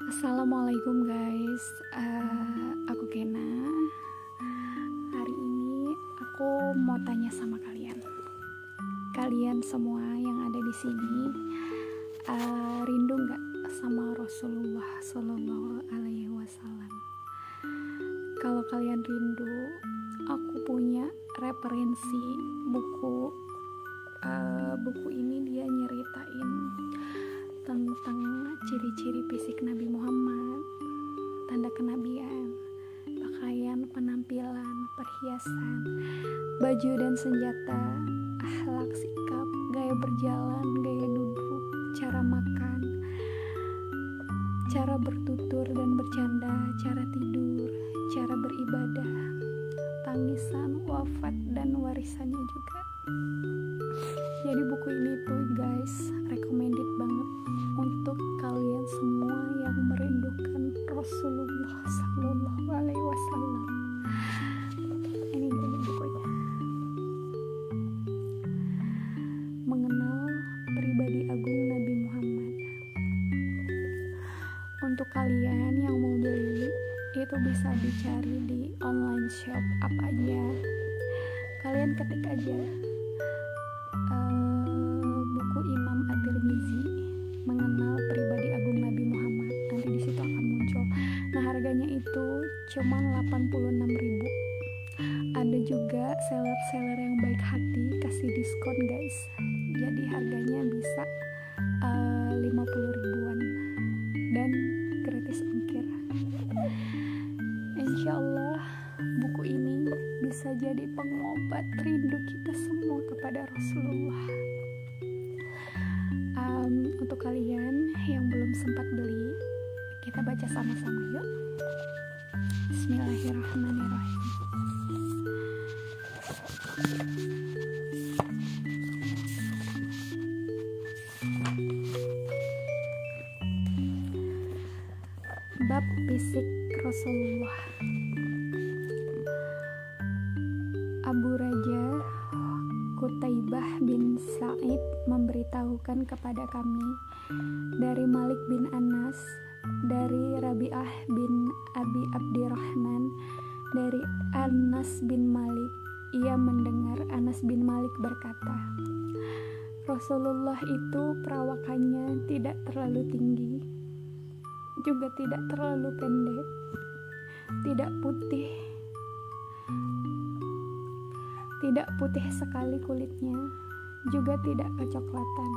Assalamualaikum guys, aku Kena. Hari ini aku mau tanya sama kalian. Kalian semua yang ada di sini rindu nggak sama Rasulullah Shallallahu Alaihi Wasallam? Kalau kalian rindu, aku punya referensi buku. Buku ini dia nyeritain tentang ciri-ciri fisik Nabi Muhammad, tanda kenabian, pakaian, penampilan, perhiasan, baju dan senjata, akhlak, sikap, gaya berjalan, gaya duduk, cara makan, cara bertutur dan bercanda, cara tidur, cara beribadah, tangisan, wafat, dan warisannya juga. Jadi buku ini tuh guys recommended banget untuk kalian semua yang merindukan Rasulullah Sallallahu Alaihi Wasallam. Ini jadi bukunya. Mengenal pribadi agung Nabi Muhammad. Untuk kalian yang mau beli itu bisa dicari di online shop apa aja. Kalian ketik aja buku Imam At-Tirmizi mengenal pribadi agung Nabi Muhammad, nanti di situ akan muncul. Nah, harganya itu cuma 86.000. Ada juga seller-seller yang baik hati kasih diskon guys, jadi harganya bisa 50 ribuan dan gratis ongkir. Insyaallah buku ini bisa jadi pengobat rindu kita semua kepada Rasulullah. Untuk kalian yang belum sempat beli, kita baca sama-sama yuk. Bismillahirrahmanirrahim. Bab fisik Rasulullah. Abu Raja Qutaibah bin Sa'id memberitahukan kepada kami dari Malik bin Anas, dari Rabi'ah bin Abi Abdirrahman, dari Anas bin Malik. Ia mendengar Anas bin Malik berkata, Rasulullah itu perawakannya tidak terlalu tinggi, juga tidak terlalu pendek, tidak putih sekali kulitnya, juga tidak kecoklatan.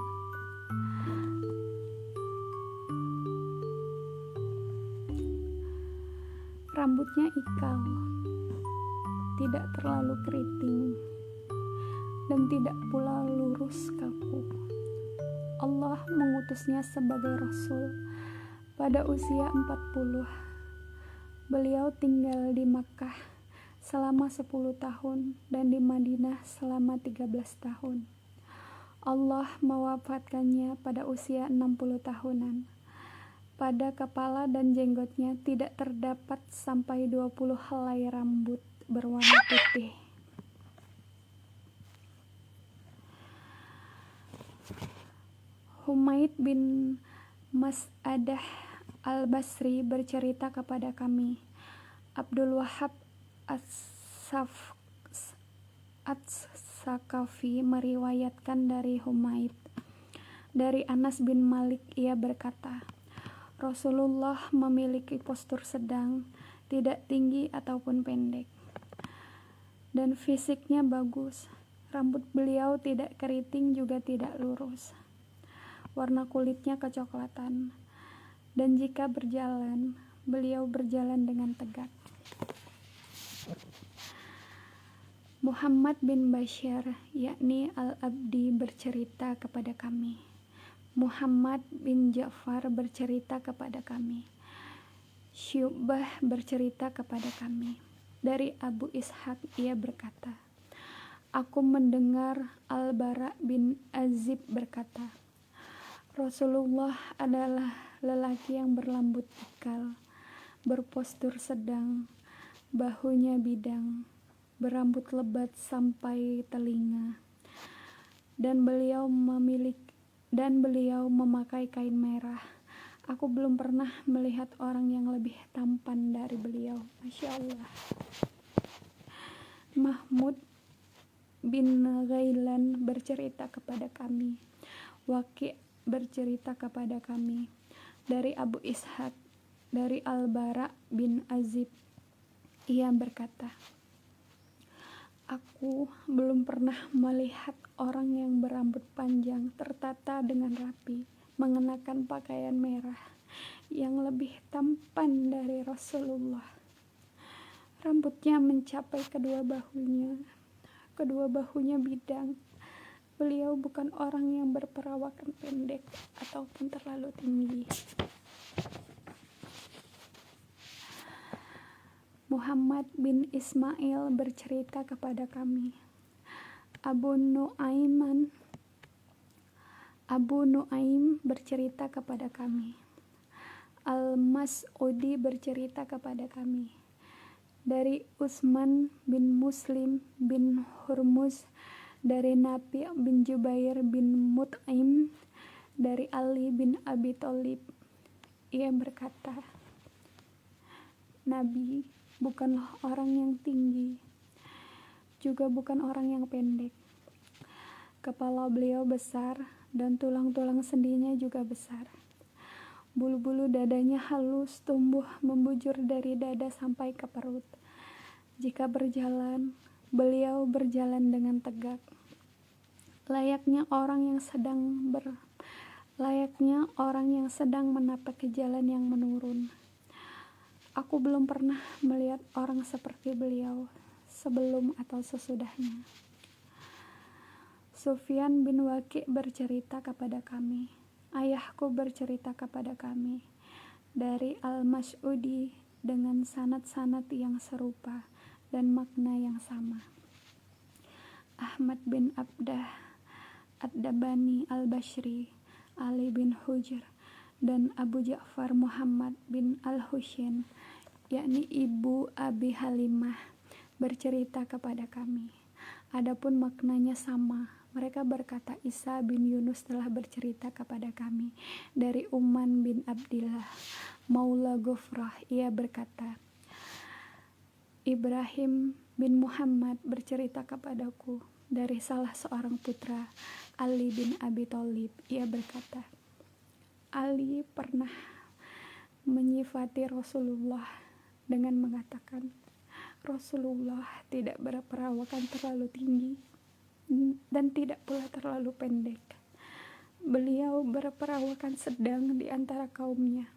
Rambutnya ikal, tidak terlalu keriting, dan tidak pula lurus kaku. Allah mengutusnya sebagai Rasul pada usia 40. Beliau tinggal di Makkah selama 10 tahun dan di Madinah selama 13 tahun. Allah mewafatkannya pada usia 60 tahunan. Pada kepala dan jenggotnya tidak terdapat sampai 20 helai rambut berwarna putih. Humaid bin Mas'adah Al-Basri bercerita kepada kami, Abdul Wahab As-Sakafi meriwayatkan dari Humaid, dari Anas bin Malik, ia berkata, Rasulullah memiliki postur sedang, tidak tinggi ataupun pendek, dan fisiknya bagus. Rambut beliau tidak keriting juga tidak lurus. Warna kulitnya kecoklatan, dan jika berjalan, beliau berjalan dengan tegak. Muhammad bin Bashar, yakni Al-Abdi, bercerita kepada kami. Muhammad bin Ja'far bercerita kepada kami. Syu'bah bercerita kepada kami. Dari Abu Ishaq ia berkata, aku mendengar Al-Bara bin Azib berkata, Rasulullah adalah lelaki yang berrambut ikal, berpostur sedang, bahunya bidang, berambut lebat sampai telinga, dan beliau memakai kain merah Aku belum pernah melihat orang yang lebih tampan dari beliau. Masya Allah. Mahmud bin Ghailan bercerita kepada kami. Waqi' bercerita kepada kami dari Abu Ishaq, dari Al-Bara bin Azib. Ia berkata, aku belum pernah melihat orang yang berambut panjang tertata dengan rapi, mengenakan pakaian merah yang lebih tampan dari Rasulullah. Rambutnya mencapai kedua bahunya bidang. Beliau bukan orang yang berperawakan pendek ataupun terlalu tinggi. Muhammad bin Ismail bercerita kepada kami. Abu Nuaim bercerita kepada kami. Al-Mas'udi bercerita kepada kami. Dari Utsman bin Muslim bin Hurmuz, dari Nafi' bin Jubair bin Mut'im, dari Ali bin Abi Thalib. Ia berkata, Nabi bukanlah orang yang tinggi, juga bukan orang yang pendek. Kepala beliau besar dan tulang-tulang sendinya juga besar. Bulu-bulu dadanya halus, tumbuh membujur dari dada sampai ke perut. Jika berjalan, beliau berjalan dengan tegak, layaknya orang yang sedang menapak ke jalan yang menurun. Aku belum pernah melihat orang seperti beliau sebelum atau sesudahnya. Sufyan bin Waqi' bercerita kepada kami. Ayahku bercerita kepada kami dari Al-Mas'udi dengan sanad-sanad yang serupa dan makna yang sama. Ahmad bin Abdah Ad-Dabani Al-Bashri, Ali bin Hujr, dan Abu Ja'far Muhammad bin Al-Husain, yakni ibu Abi Halimah, bercerita kepada kami. Adapun maknanya sama. Mereka berkata, Isa bin Yunus telah bercerita kepada kami dari Uman bin Abdillah, Maula Ghufrah. Ia berkata, Ibrahim bin Muhammad bercerita kepadaku dari salah seorang putra, Ali bin Abi Thalib. Ia berkata, Ali pernah menyifati Rasulullah dengan mengatakan, Rasulullah tidak berperawakan terlalu tinggi dan tidak pula terlalu pendek. Beliau berperawakan sedang di antara kaumnya.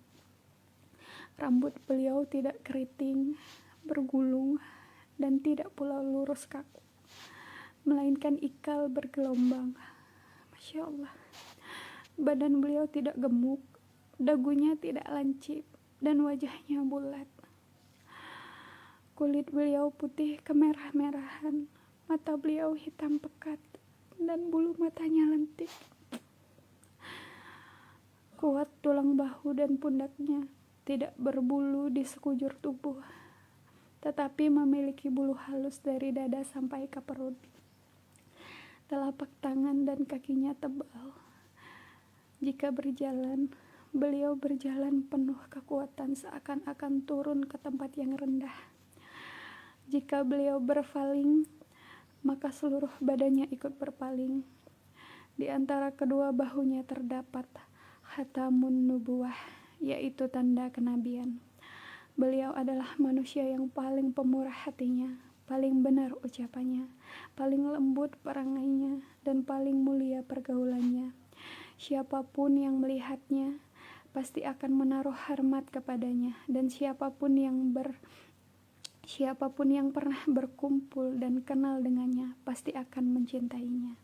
Rambut beliau tidak keriting, bergulung, dan tidak pula lurus kaku, melainkan ikal bergelombang. Masya Allah. Badan beliau tidak gemuk, dagunya tidak lancip, dan wajahnya bulat. Kulit beliau putih kemerah-merahan, mata beliau hitam pekat, dan bulu matanya lentik. Kuat tulang bahu dan pundaknya, tidak berbulu di sekujur tubuh, tetapi memiliki bulu halus dari dada sampai ke perut. Telapak tangan dan kakinya tebal. Jika berjalan, beliau berjalan penuh kekuatan seakan-akan turun ke tempat yang rendah. Jika beliau berpaling, maka seluruh badannya ikut berpaling. Di antara kedua bahunya terdapat khatamun nubuwah, yaitu tanda kenabian. Beliau adalah manusia yang paling pemurah hatinya, paling benar ucapannya, paling lembut perangainya, dan paling mulia pergaulannya. Siapapun yang melihatnya pasti akan menaruh hormat kepadanya, dan siapapun yang pernah berkumpul dan kenal dengannya pasti akan mencintainya.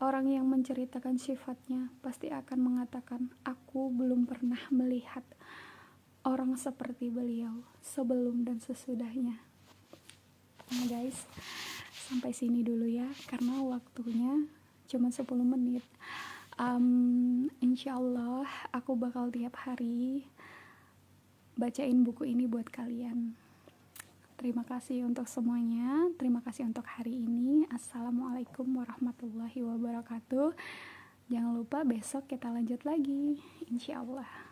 Orang yang menceritakan sifatnya pasti akan mengatakan, aku belum pernah melihat orang seperti beliau sebelum dan sesudahnya. Nah guys, sampai sini dulu ya, karena waktunya cuma 10 menit. Insya Allah aku bakal tiap hari bacain buku ini buat kalian. Terima kasih untuk semuanya. Terima kasih untuk hari ini. Assalamualaikum warahmatullahi wabarakatuh. Jangan lupa besok kita lanjut lagi, insya Allah.